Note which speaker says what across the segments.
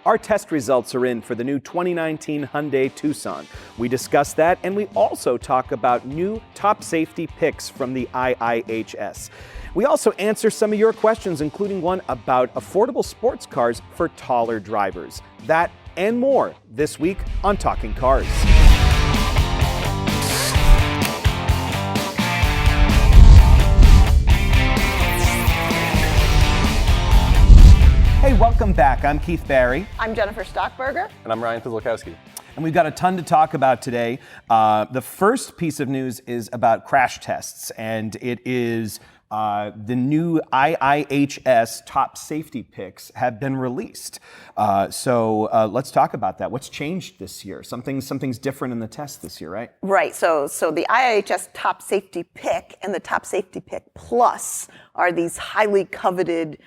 Speaker 1: Our test results are in for the new 2019 Hyundai Tucson. We discuss that, and we also talk about new top safety picks from the IIHS. We also answer some of your questions, including one about affordable sports cars for taller drivers. That and more this week on Talking Cars. Hey, welcome back. I'm Keith Barry.
Speaker 2: I'm Jennifer Stockberger.
Speaker 3: And I'm Ryan Fizlakowski.
Speaker 1: And we've got a ton to talk about today. The first piece of news is about crash tests, and it is the new IIHS top safety picks have been released. So let's talk about that. What's changed this year? Something's different in the test this year, right?
Speaker 2: Right. So the IIHS top safety pick and the top safety pick plus are these highly coveted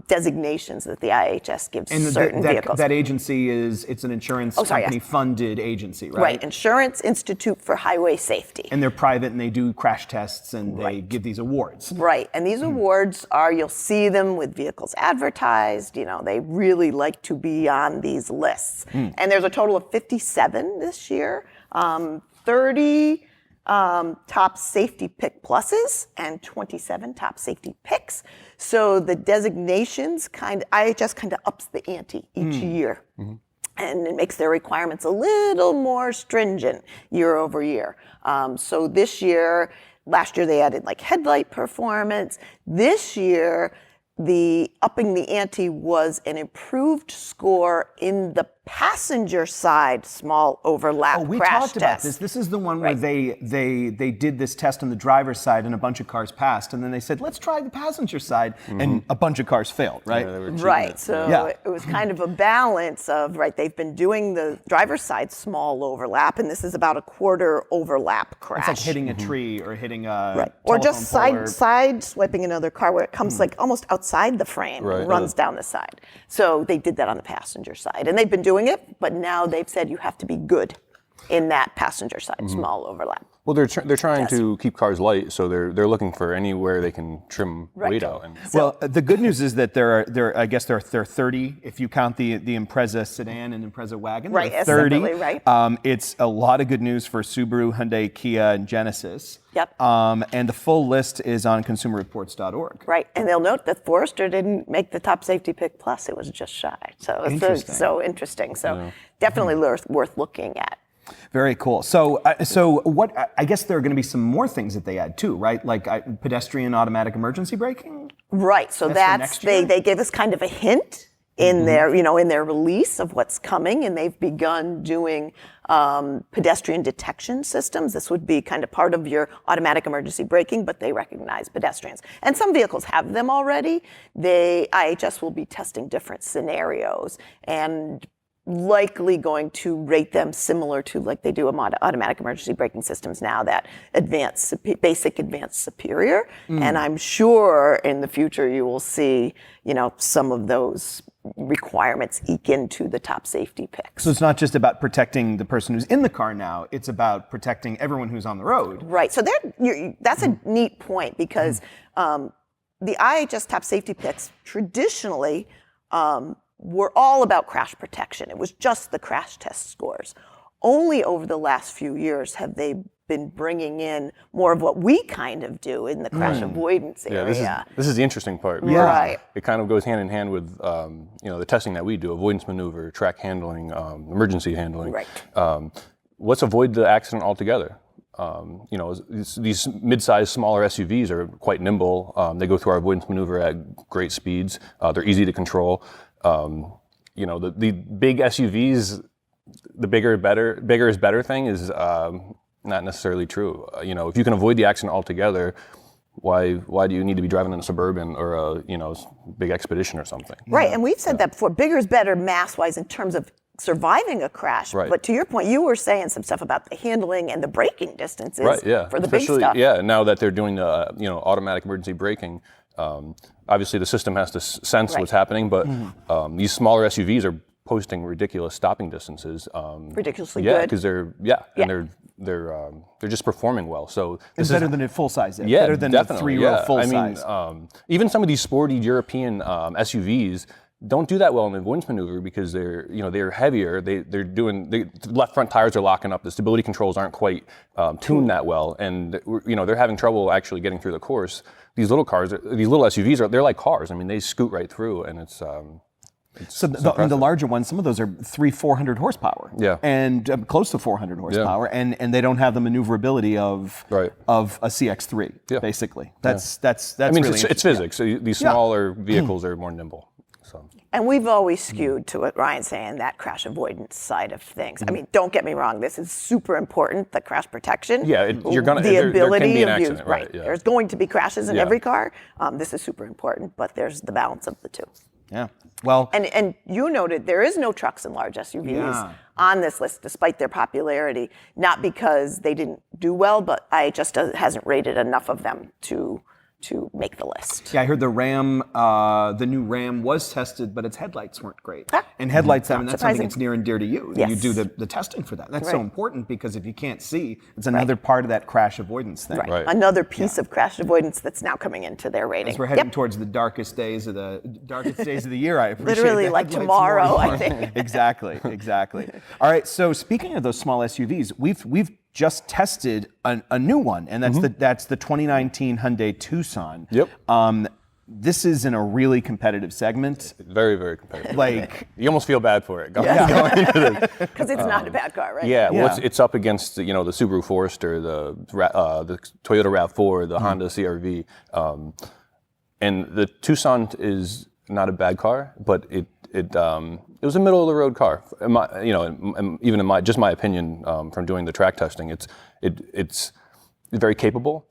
Speaker 2: designations that the IIHS gives certain vehicles.
Speaker 1: That agency it's an insurance company funded agency, right?
Speaker 2: Right. Insurance Institute for Highway Safety.
Speaker 1: And they're private and they do crash tests and they give these awards.
Speaker 2: Right. And these awards you'll see them with vehicles advertised. You know, they really like to be on these lists. And there's a total of 57 this year, 30 top safety pick pluses and 27 top safety picks. So the designations IIHS kind of ups the ante each year. And it makes their requirements a little more stringent year over year. So this year, last year they added like headlight performance. This year, the upping the ante was an improved score in the passenger side small overlap crash test.
Speaker 1: We talked about this. This is the one where they did this test on the driver's side and a bunch of cars passed, and then they said, let's try the passenger side, and a bunch of cars failed, right?
Speaker 2: Yeah, right. So it was kind of a balance of, they've been doing the driver's side small overlap, and this is about a quarter overlap crash.
Speaker 1: It's like hitting a tree or hitting a
Speaker 2: or just side swiping another car where it comes like almost outside the frame and runs down the side. So they did that on the passenger side, and they've been doing it, but now they've said you have to be good in that passenger side small overlap.
Speaker 3: Well, they're trying to keep cars light, so they're looking for anywhere they can trim weight out. And
Speaker 1: well, the good news is that there are 30 if you count the Impreza sedan and Impreza wagon.
Speaker 2: Right,
Speaker 1: 30.
Speaker 2: right.
Speaker 1: It's a lot of good news for Subaru, Hyundai, Kia, and Genesis.
Speaker 2: Yep.
Speaker 1: And the full list is on consumerreports.org.
Speaker 2: Right, and they'll note that Forester didn't make the top safety pick plus; it was just shy. So it's so interesting. So definitely worth looking at.
Speaker 1: Very cool. So what? I guess there are going to be some more things that they add too, right? Like pedestrian automatic emergency braking.
Speaker 2: Right. So that's they gave us kind of a hint in their in their release of what's coming, and they've begun doing pedestrian detection systems. This would be kind of part of your automatic emergency braking, but they recognize pedestrians. And some vehicles have them already. IIHS will be testing different scenarios and likely going to rate them similar to like they do automatic emergency braking systems now, that basic advanced superior. And I'm sure in the future you will see, some of those requirements eke into the top safety picks. So
Speaker 1: it's not just about protecting the person who's in the car now, it's about protecting everyone who's on the road.
Speaker 2: Right, so that's a neat point because the IIHS top safety picks traditionally were all about crash protection. It was just the crash test scores. Only over the last few years have they been bringing in more of what we kind of do in the crash avoidance area.
Speaker 3: This is the interesting part.
Speaker 2: Right.
Speaker 3: It kind of goes hand in hand with the testing that we do: avoidance maneuver, track handling, emergency handling.
Speaker 2: Right.
Speaker 3: Let's avoid the accident altogether. These mid-sized, smaller SUVs are quite nimble. They go through our avoidance maneuver at great speeds. They're easy to control. The big SUVs, the bigger is better thing is not necessarily true. If you can avoid the accident altogether, why do you need to be driving in a Suburban or a big Expedition or something?
Speaker 2: Right, and we've said that before. Bigger is better mass-wise in terms of surviving a crash.
Speaker 3: Right.
Speaker 2: But to your point, you were saying some stuff about the handling and the braking distances for the
Speaker 3: Especially,
Speaker 2: big stuff.
Speaker 3: Yeah, now that they're doing the automatic emergency braking, obviously the system has to sense what's happening, but these smaller SUVs are posting ridiculous stopping distances.
Speaker 2: Ridiculously
Speaker 3: good.
Speaker 2: good.
Speaker 3: Because they're just performing well. So
Speaker 1: it's better than a full size.
Speaker 3: Yeah,
Speaker 1: better than
Speaker 3: definitely.
Speaker 1: a 3-row full size.
Speaker 3: Even some of these sporty European SUVs, don't do that well in the avoidance maneuver because they're heavier. The left front tires are locking up. The stability controls aren't quite tuned that well, and they're having trouble actually getting through the course. These little SUVs they're like cars. I mean, they scoot right through, and it's
Speaker 1: so the larger ones, some of those are 400 horsepower, and close to 400 horsepower, and they don't have the maneuverability of a CX-3, basically. That's I mean,
Speaker 3: really it's physics. So these smaller vehicles are more nimble. So.
Speaker 2: And we've always skewed to what Ryan's saying, that crash avoidance side of things. I mean, don't get me wrong, this is super important, the crash protection.
Speaker 3: Yeah,
Speaker 2: there can be an accident, right? Yeah. There's going to be crashes in every car. This is super important, but there's the balance of the two.
Speaker 1: Yeah. Well,
Speaker 2: and you noted there is no trucks and large SUVs on this list, despite their popularity. Not because they didn't do well, but IIHS hasn't rated enough of them to make the list.
Speaker 1: Yeah, I heard the new Ram was tested, but its headlights weren't great. And headlights, I mean, that's something that's near and dear to you.
Speaker 2: Yes.
Speaker 1: You do the testing for that. That's so important because if you can't see, it's another part of that crash avoidance thing.
Speaker 2: Right. Another piece of crash avoidance that's now coming into their rating.
Speaker 1: As we're heading towards the darkest days of the year, I appreciate
Speaker 2: literally like tomorrow, I think.
Speaker 1: Exactly. All right, so speaking of those small SUVs, we've just tested a new one, and that's the 2019 Hyundai Tucson.
Speaker 3: Yep.
Speaker 1: This is in a really competitive segment.
Speaker 3: Very, very competitive.
Speaker 1: Like
Speaker 3: you almost feel bad for it.
Speaker 2: Because it's not a bad car, right?
Speaker 3: Yeah. Well, it's up against the Subaru Forester, the Toyota RAV4, the Honda CR-V, and the Tucson is not a bad car, but it was a middle of the road car. Even in my opinion, from doing the track testing, it's very capable.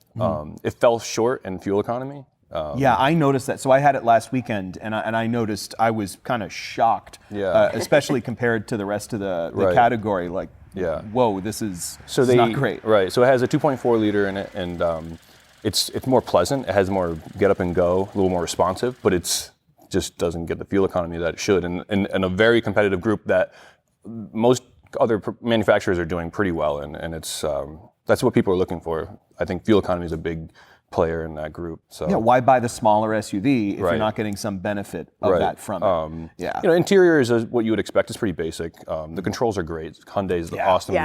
Speaker 3: It fell short in fuel economy.
Speaker 1: I noticed that. So I had it last weekend, and I noticed I was kind of shocked, especially compared to the rest of the category. Like, whoa, this is not great.
Speaker 3: Right. So it has a 2.4 liter in it, and it's more pleasant. It has more get up and go, a little more responsive, but it's just doesn't get the fuel economy that it should, and a very competitive group that most other manufacturers are doing pretty well, and it's that's what people are looking for. I think fuel economy is a big player in that group. So
Speaker 1: why buy the smaller SUV if you're not getting some benefit of that from it?
Speaker 3: Interior is what you would expect. It's pretty basic. The controls are great. Hyundai's awesome.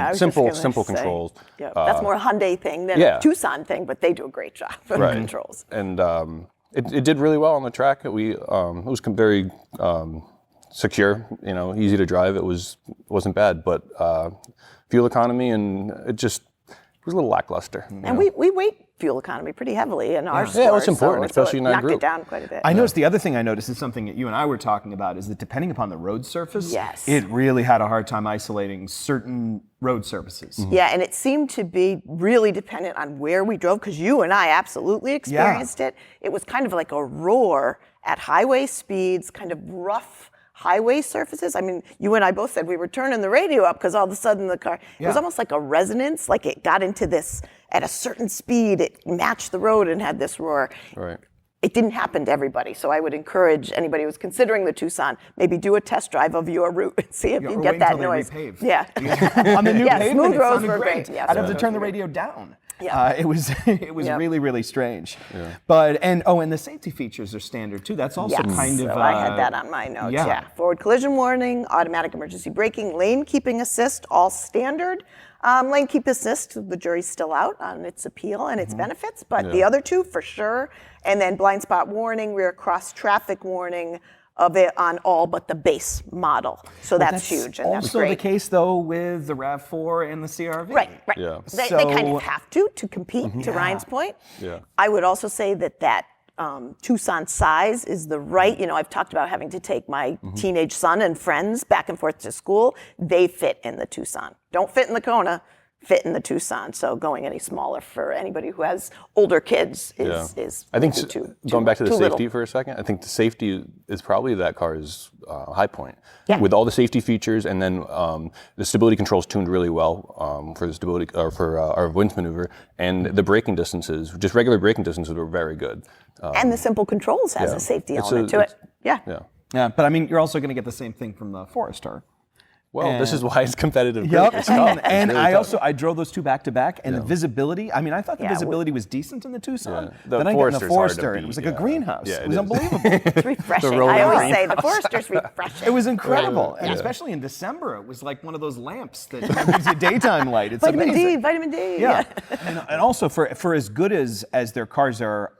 Speaker 3: Simple controls.
Speaker 2: Yeah, that's more a Hyundai thing than a Tucson thing, but they do a great job with the controls.
Speaker 3: And it did really well on the track. It was very secure, easy to drive. It wasn't bad, but fuel economy and it was a little lackluster.
Speaker 2: And we weight fuel economy pretty heavily in our stores.
Speaker 3: Yeah, it's important, especially in that group.
Speaker 2: Knocked it down quite a bit.
Speaker 1: I noticed the other thing I noticed is something that you and I were talking about is that depending upon the road surface,
Speaker 2: Yes.
Speaker 1: it really had a hard time isolating certain road surfaces.
Speaker 2: Yeah, and it seemed to be really dependent on where we drove, because you and I absolutely experienced it. It was kind of like a roar at highway speeds, kind of rough highway surfaces. I mean, you and I both said we were turning the radio up because all of a sudden the car, it was almost like a resonance, like it got into this, at a certain speed, it matched the road and had this roar.
Speaker 3: Right.
Speaker 2: It didn't happen to everybody, so I would encourage anybody who's considering the Tucson, maybe do a test drive of your route and see if you get that noise.
Speaker 1: Yeah. On the new pavement,
Speaker 2: smooth
Speaker 1: it
Speaker 2: roads
Speaker 1: sounded
Speaker 2: were
Speaker 1: great.
Speaker 2: great. Yeah,
Speaker 1: I'd have to turn the radio down.
Speaker 2: Yeah.
Speaker 1: It was really, really strange. Yeah. But and the safety features are standard too. That's also kind of.
Speaker 2: So I had that on my notes. Yeah. Forward collision warning, automatic emergency braking, lane keeping assist, all standard. Lane keep assist, the jury's still out on its appeal and its benefits, but the other two for sure. And then blind spot warning, rear cross traffic warning of it on all but the base model. So that's huge and that's great.
Speaker 1: Also the case though with the RAV4 and the CR-V.
Speaker 2: Right.
Speaker 3: Yeah.
Speaker 2: They kind of have to compete, to Ryan's point.
Speaker 3: Yeah.
Speaker 2: I would also say that Tucson size is the right, I've talked about having to take my teenage son and friends back and forth to school. They fit in the Tucson. Don't fit in the Kona, fit in the Tucson. So going any smaller for anybody who has older kids is
Speaker 3: I think going back to the safety
Speaker 2: little.
Speaker 3: For a second, I think the safety is probably that car's high point.
Speaker 2: Yeah.
Speaker 3: With all the safety features, and then the stability controls tuned really well for the stability for our avoidance maneuver, and the braking distances, just regular braking distances, were very good.
Speaker 2: And the simple controls has a safety element to it. Yeah.
Speaker 1: Yeah, but I mean, you're also going to get the same thing from the Forester.
Speaker 3: Well, this is why it's competitive.
Speaker 1: Yep.
Speaker 3: It's tough.
Speaker 1: And
Speaker 3: It's really tough.
Speaker 1: I drove those two back to back, and the visibility. I mean, I thought the visibility was decent in the Tucson.
Speaker 3: Yeah. The
Speaker 1: Then I got in the
Speaker 3: Forester's hard to
Speaker 1: Forester, and it was like a
Speaker 3: beat,
Speaker 1: greenhouse.
Speaker 3: Yeah,
Speaker 1: it was unbelievable.
Speaker 2: It's refreshing.
Speaker 3: rolling
Speaker 2: I always
Speaker 3: green
Speaker 2: say the Forester's refreshing.
Speaker 1: It was incredible, and especially in December, it was like one of those lamps that gives you daytime light. It's amazing.
Speaker 2: Vitamin D.
Speaker 1: Yeah, and also for as good as their cars are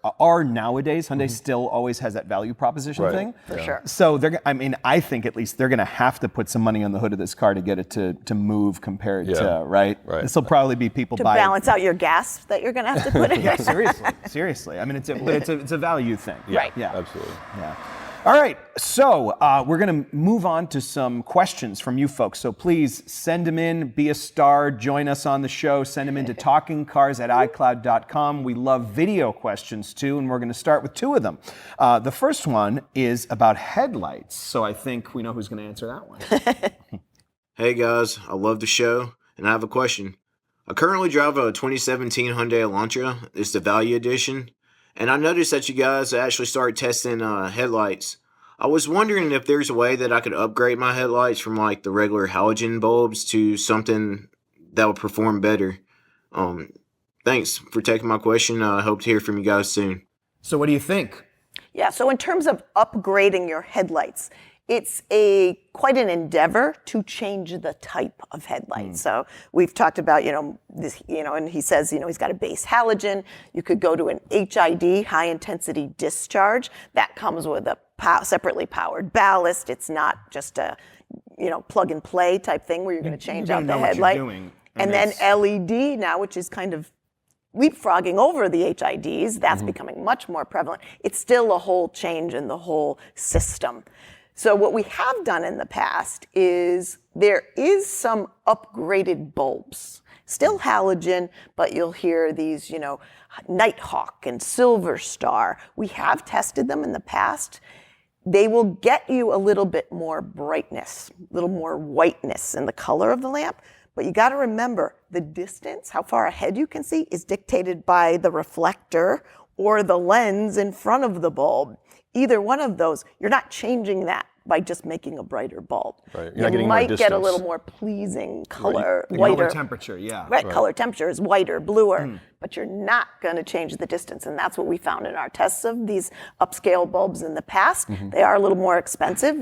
Speaker 1: nowadays, Hyundai still always has that value proposition
Speaker 3: Right.
Speaker 1: thing.
Speaker 2: For sure.
Speaker 1: So I think at least they're going to have to put some money on the hood of this car to get it to move compared to right. This will probably be people
Speaker 2: To
Speaker 1: buy
Speaker 2: balance out your gas that you're going to have to put in.
Speaker 1: Yeah, seriously. I mean, it's a value thing.
Speaker 2: Right.
Speaker 1: Yeah.
Speaker 3: Absolutely.
Speaker 1: Yeah. All right, so we're going to move on to some questions from you folks. So please send them in, be a star, join us on the show, send them in to TalkingCars@iCloud.com. We love video questions too, and we're going to start with two of them. The first one is about headlights, so I think we know who's going to answer that one.
Speaker 4: Hey guys, I love the show, and I have a question. I currently drive a 2017 Hyundai Elantra. It's the Value Edition, and I noticed that you guys actually started testing headlights. I was wondering if there's a way that I could upgrade my headlights from like the regular halogen bulbs to something that would perform better. Thanks for taking my question. I hope to hear from you guys soon.
Speaker 1: So what do you think?
Speaker 2: Yeah, so in terms of upgrading your headlights, it's quite an endeavor to change the type of headlight. So we've talked about, this, and he says, he's got a base halogen. You could go to an HID, high intensity discharge. That comes with a separately powered ballast. It's not just a, plug and play type thing where you're going to change out the headlight. And then LED now, which is kind of leapfrogging over the HIDs, that's becoming much more prevalent. It's still a whole change in the whole system. So what we have done in the past is there is some upgraded bulbs, still halogen, but you'll hear these, Nighthawk and Silver Star. We have tested them in the past. They will get you a little bit more brightness, a little more whiteness in the color of the lamp. But you got to remember the distance, how far ahead you can see, is dictated by the reflector or the lens in front of the bulb. Either one of those, you're not changing that by just making a brighter bulb.
Speaker 3: Right.
Speaker 2: You might get a little more pleasing color, whiter.
Speaker 1: Color temperature, yeah.
Speaker 2: Right, color temperature is whiter, bluer, but you're not going to change the distance. And that's what we found in our tests of these upscale bulbs in the past. They are a little more expensive.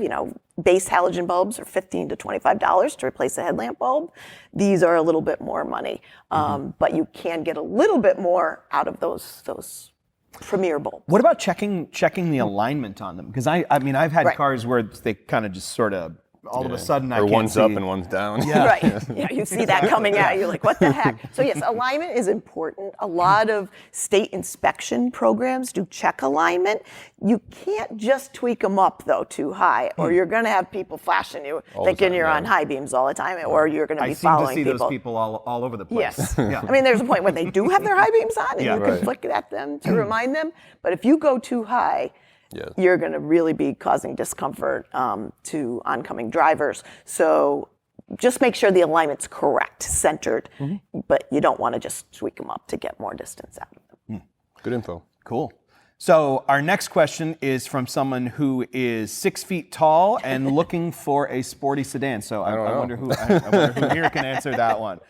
Speaker 2: Base halogen bulbs are $15 to $25 to replace a headlamp bulb. These are a little bit more money, but you can get a little bit more out of those premier bulbs.
Speaker 1: What about checking the alignment on them? Because I've had cars where they kind of just sort of all of a sudden I can't see.
Speaker 3: Or one's up and one's down.
Speaker 1: Yeah.
Speaker 2: Right. Yeah, you see that coming out. You're like, what the heck? So yes, alignment is important. A lot of state inspection programs do check alignment. You can't just tweak them up though too high, or you're going to have people flashing you, thinking you're on high beams all the time, or you're going to be following people.
Speaker 1: I seem to see those people all over the place.
Speaker 2: Yes.
Speaker 1: Yeah.
Speaker 2: I mean, there's a point when they do have their high beams on, and you can
Speaker 3: Right.
Speaker 2: flick at them to remind them. But if you go too high, you're going to really be causing discomfort to oncoming drivers. So just make sure the alignment's correct, centered, but you don't want to just tweak them up to get more distance out of them.
Speaker 3: Good info.
Speaker 1: Cool. So our next question is from someone who is 6 feet tall and looking for a sporty sedan. So I wonder who here can answer that one.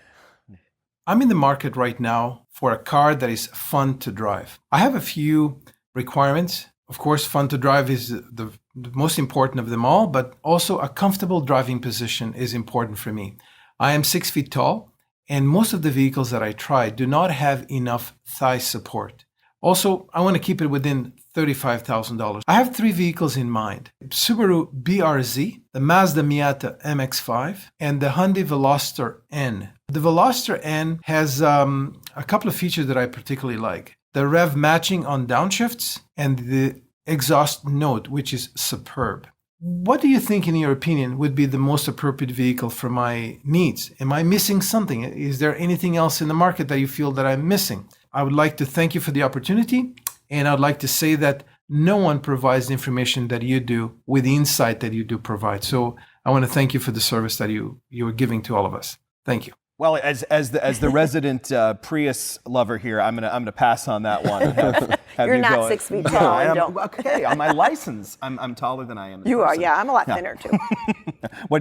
Speaker 5: I'm in the market right now for a car that is fun to drive. I have a few requirements. Of course, fun to drive is the most important of them all, but also a comfortable driving position is important for me. I am 6 feet tall, and most of the vehicles that I try do not have enough thigh support. Also, I want to keep it within $35,000. I have three vehicles in mind: Subaru BRZ, the Mazda MX-5, and the Hyundai Veloster N. The Veloster N has a couple of features that I particularly like. The rev matching on downshifts and the exhaust note, which is superb. What do you think, in your opinion, would be the most appropriate vehicle for my needs? Am I missing something? Is there anything else in the market that you feel that I'm missing? I would like to thank you for the opportunity, and I'd like to say that no one provides the information that you do with the insight that you do provide. So I want to thank you for the service that you are giving to all of us. Thank you.
Speaker 1: Well, as the resident Prius lover here, I'm gonna pass on that one. And have
Speaker 2: You're
Speaker 1: you
Speaker 2: not
Speaker 1: go.
Speaker 2: 6 feet
Speaker 1: No,
Speaker 2: tall.
Speaker 1: I
Speaker 2: and
Speaker 1: am,
Speaker 2: don't.
Speaker 1: okay, on my license, I'm taller than I am. In
Speaker 2: You are,
Speaker 1: person.
Speaker 2: yeah. I'm a lot thinner too.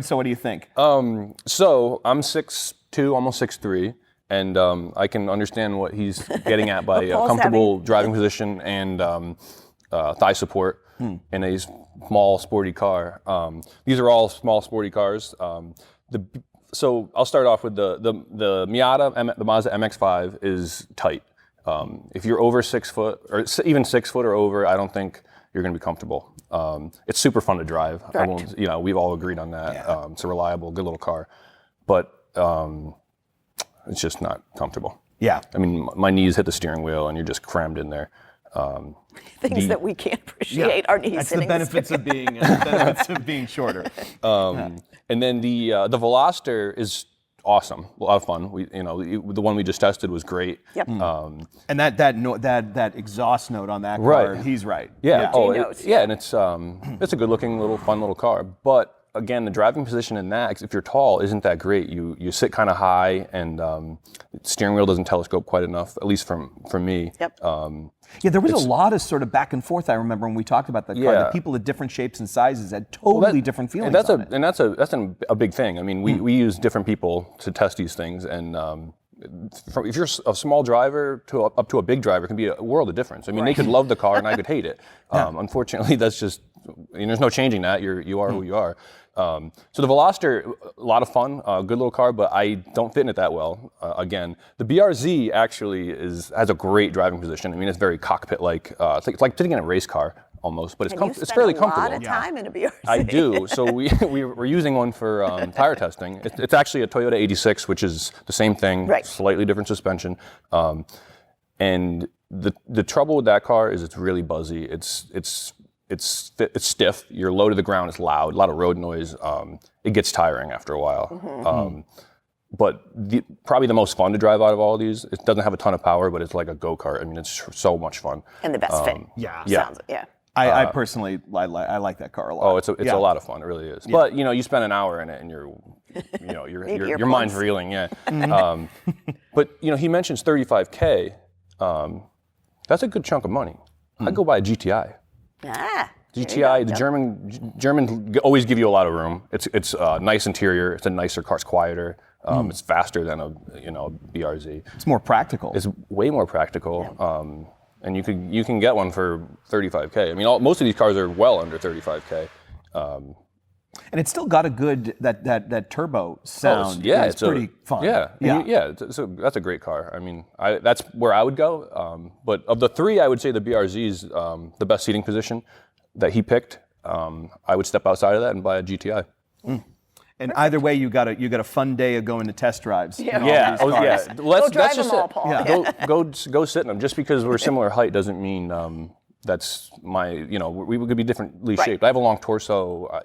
Speaker 1: So what do you think?
Speaker 3: So I'm 6'2", almost 6'3", and I can understand what he's getting at by
Speaker 2: Paul's
Speaker 3: comfortable driving position and thigh support in a small, sporty car. These are all small, sporty cars. So I'll start off with the Miata, the Mazda MX-5 is tight. If you're over 6 foot, or even 6 foot or over, I don't think you're going to be comfortable. It's super fun to drive. We've all agreed on that. Yeah. It's a reliable, good little car, but it's just not comfortable.
Speaker 1: Yeah.
Speaker 3: I mean, my knees hit the steering wheel, and you're just crammed in there.
Speaker 2: Things that we can't appreciate. Our knees
Speaker 1: That's
Speaker 2: hitting
Speaker 1: the benefits of being shorter.
Speaker 3: And then the Veloster is awesome, a lot of fun. The one we just tested was great.
Speaker 2: Yep.
Speaker 1: And that exhaust note on that car, he's right.
Speaker 3: Yeah.
Speaker 2: Yeah.
Speaker 3: And it's a good looking fun little car. But again, the driving position in that, if you're tall, isn't that great. You sit kind of high, and the steering wheel doesn't telescope quite enough, at least for me.
Speaker 2: Yep.
Speaker 1: There was a lot of sort of back and forth. I remember when we talked about that car. The people at different shapes and sizes had totally different feelings.
Speaker 3: And that's a big thing. I mean, we use different people to test these things, and if you're a small driver up to a big driver, it can be a world of difference. I mean, they could love the car, and I could hate it. Unfortunately, that's just. There's no changing that. You are who you are. So the Veloster, a lot of fun, good little car, but I don't fit in it that well. Again, the BRZ actually has a great driving position. I mean, it's very cockpit-like. It's like sitting in a race car almost, but it's fairly comfortable.
Speaker 2: You spend a lot of time in a BRZ.
Speaker 3: I do. So we're using one for tire testing. It's actually a Toyota 86, which is the same thing, slightly different suspension. And the trouble with that car is it's really buzzy. It's stiff. You're low to the ground. It's loud. A lot of road noise. It gets tiring after a while. But probably the most fun to drive out of all of these. It doesn't have a ton of power, but it's like a go-kart. I mean, it's so much fun.
Speaker 2: And the best fit.
Speaker 1: I personally I like that car a lot.
Speaker 3: Oh, it's a lot of fun. It really is. But you spend an hour in it, and your mind's reeling. Yeah. But he mentions 35K. That's a good chunk of money. I'd go buy a GTI. GTI, the Germans always give you a lot of room. It's a nice interior. It's a nicer car. It's quieter. It's faster than a BRZ.
Speaker 1: It's more practical.
Speaker 3: It's way more practical. And you can get one for 35K. I mean, most of these cars are well under 35K.
Speaker 1: And it's still got a good that turbo sound. It's pretty fun.
Speaker 3: That's a great car. I mean, that's where I would go. But of the three, I would say the BRZ is the best seating position that he picked. I would step outside of that and buy a GTI.
Speaker 1: And either way, you got a fun day of going to test drives.
Speaker 2: Let's drive them all, Paul.
Speaker 3: Go sit in them. Just because we're similar height doesn't mean that's my. We could be differently shaped. I have a long torso.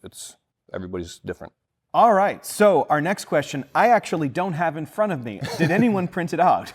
Speaker 3: It's everybody's different.
Speaker 1: All right. So our next question, I actually don't have in front of me. Did anyone print it out?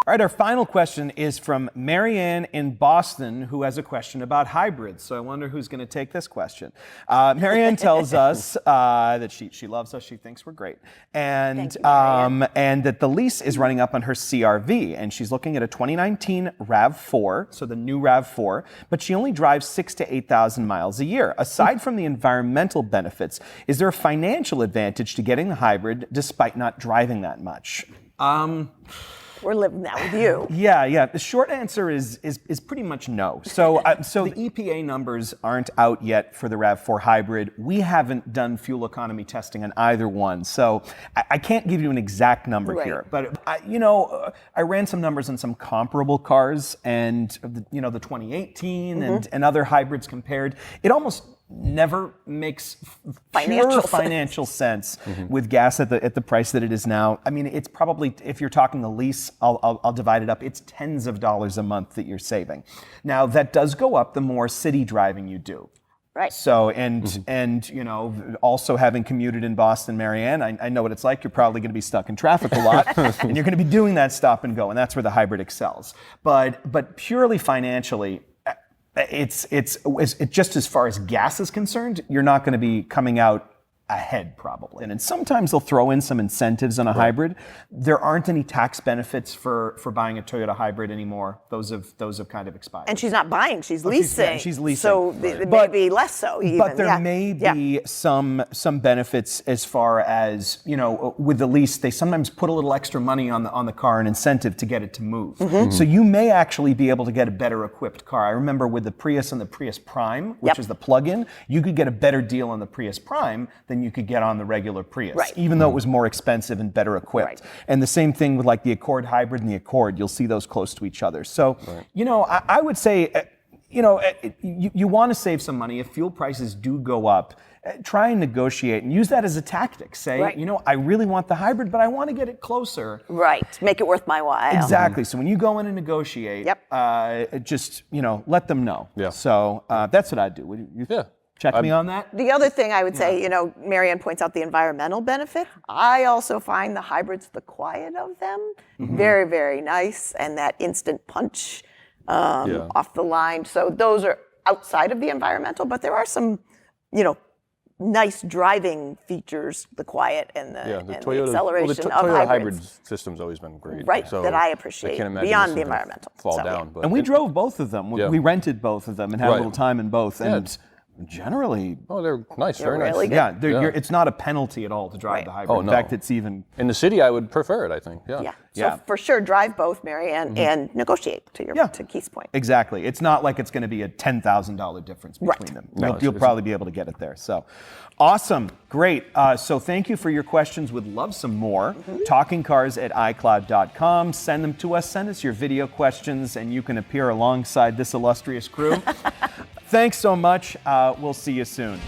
Speaker 1: All right, our final question is from Marianne in Boston, who has a question about hybrids. So I wonder who's going to take this question. Marianne tells us that she loves us. She thinks we're great, and that the lease is running up on her CRV, and she's looking at a 2019 RAV4, so the new RAV4, but she only drives 6,000 to 8,000 miles a year. Aside from the environmental benefits, is there a financial advantage to getting the hybrid despite not driving that much?
Speaker 2: We're living that with you.
Speaker 1: Yeah. The short answer is pretty much no. So the EPA numbers aren't out yet for the RAV4 hybrid. We haven't done fuel economy testing on either one, so I can't give you an exact number here. But I ran some numbers on some comparable cars, and the 2018 and other hybrids compared. It almost never makes financial sense with gas at the price that it is now. I mean, it's probably, if you're talking the lease, I'll divide it up. It's tens of dollars a month that you're saving. Now that does go up the more city driving you do.
Speaker 2: Right.
Speaker 1: So and also having commuted in Boston, Marianne, I know what it's like. You're probably going to be stuck in traffic a lot, and you're going to be doing that stop and go, and that's where the hybrid excels. But purely financially, it's just as far as gas is concerned, you're not going to be coming out ahead probably. And sometimes they'll throw in some incentives on a hybrid. There aren't any tax benefits for buying a Toyota hybrid anymore. Those have kind of expired.
Speaker 2: And she's not buying, she's leasing.
Speaker 1: She's leasing.
Speaker 2: So it may be less so even.
Speaker 1: But there may be some benefits as far as, with the lease, they sometimes put a little extra money on the car, an incentive to get it to move. So you may actually be able to get a better equipped car. I remember with the Prius and the Prius Prime, which is the plug-in, you could get a better deal on the Prius Prime than you could get on the regular Prius, even though it was more expensive and better equipped. And the same thing with like the Accord Hybrid and the Accord, you'll see those close to each other. So, I would say, you want to save some money. If fuel prices do go up, try and negotiate and use that as a tactic. Say, I really want the hybrid, but I want to get it closer.
Speaker 2: Right, make it worth my while.
Speaker 1: Exactly. So when you go in and negotiate, just, let them know.
Speaker 3: Yeah.
Speaker 1: So that's what I'd do. Would you check me on that?
Speaker 2: The other thing I would say, Marianne points out the environmental benefit. I also find the hybrids, the quiet of them, very, very nice, and that instant punch off the line. So those are outside of the environmental, but there are some, nice driving features, the quiet and the acceleration of
Speaker 3: Toyota
Speaker 2: hybrids.
Speaker 3: hybrid system's always been great.
Speaker 2: Right,
Speaker 3: So
Speaker 2: that I appreciate
Speaker 3: can't imagine
Speaker 2: beyond
Speaker 3: this
Speaker 2: the
Speaker 3: is gonna
Speaker 2: environmental.
Speaker 3: fall
Speaker 2: So,
Speaker 3: down. But
Speaker 1: And we drove both of them. We rented both of them and had a little time in both. And generally,
Speaker 3: they're nice, very nice.
Speaker 2: really good.
Speaker 1: It's not a penalty at all to drive the hybrid.
Speaker 3: Oh,
Speaker 1: In
Speaker 3: no.
Speaker 1: fact, it's even...
Speaker 3: In the city, I would prefer it, I think. Yeah.
Speaker 2: So for sure, drive both, Marianne, and negotiate to Keith's point.
Speaker 1: Exactly. It's not like it's going to be a $10,000 difference between them.
Speaker 3: No,
Speaker 1: You'll probably be able to get it there. So awesome. Great. So thank you for your questions. Would love some more. TalkingCars@iCloud.com. Send them to us. Send us your video questions, and you can appear alongside this illustrious crew. Thanks so much. We'll see you soon.